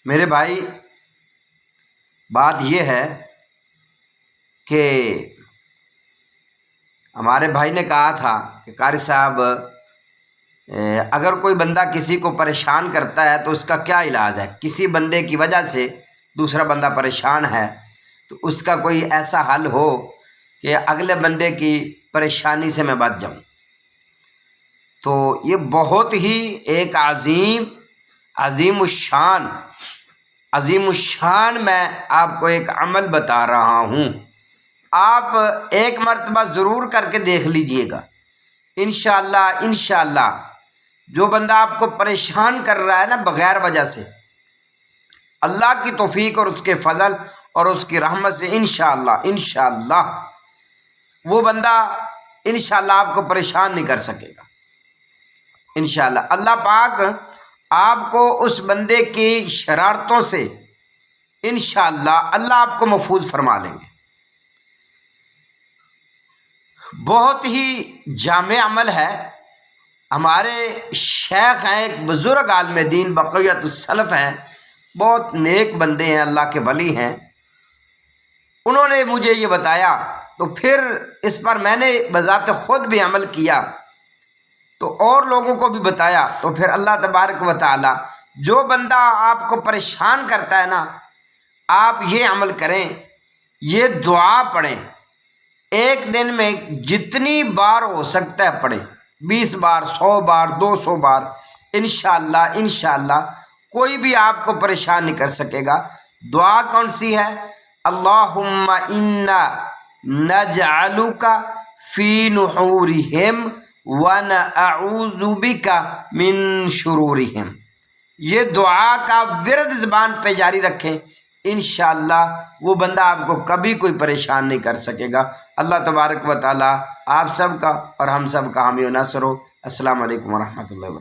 میرے بھائی، بات یہ ہے کہ ہمارے بھائی نے کہا تھا کہ قاری صاحب، اگر کوئی بندہ کسی کو پریشان کرتا ہے تو اس کا کیا علاج ہے؟ کسی بندے کی وجہ سے دوسرا بندہ پریشان ہے تو اس کا کوئی ایسا حل ہو کہ اگلے بندے کی پریشانی سے میں بچ جاؤں۔ تو یہ بہت ہی ایک عظیم الشان میں آپ کو ایک عمل بتا رہا ہوں۔ آپ ایک مرتبہ ضرور کر کے دیکھ لیجئے گا۔ انشاءاللہ جو بندہ آپ کو پریشان کر رہا ہے نا بغیر وجہ سے، اللہ کی توفیق اور اس کے فضل اور اس کی رحمت سے انشاءاللہ وہ بندہ انشاءاللہ آپ کو پریشان نہیں کر سکے گا۔ انشاءاللہ اللہ پاک آپ کو اس بندے کی شرارتوں سے انشاءاللہ اللہ آپ کو محفوظ فرما لیں گے۔ بہت ہی جامع عمل ہے۔ ہمارے شیخ ہیں، ایک بزرگ عالم دین بقیت السلف ہیں، بہت نیک بندے ہیں، اللہ کے ولی ہیں، انہوں نے مجھے یہ بتایا تو پھر اس پر میں نے بذات خود بھی عمل کیا تو اور لوگوں کو بھی بتایا، تو پھر اللہ تبارک و تعالی جو بندہ آپ کو پریشان کرتا ہے نا، آپ یہ عمل کریں، یہ دعا پڑھیں، ایک دن میں جتنی بار ہو سکتا ہے پڑھیں، 20 بار، 100 بار، 200 بار، انشاءاللہ کوئی بھی آپ کو پریشان نہیں کر سکے گا۔ دعا کون سی ہے؟ اللہم انا نجعلک فی نحورہم ونعوذ بک من شرورہم۔ یہ دعا کا ورد زبان پہ جاری رکھیں، انشاءاللہ وہ بندہ آپ کو کبھی کوئی پریشان نہیں کر سکے گا۔ اللہ تبارک و تعالی آپ سب کا اور ہم سب کا حامی و ناصر ہو۔ السلام علیکم ورحمۃ اللہ وبرکاتہ۔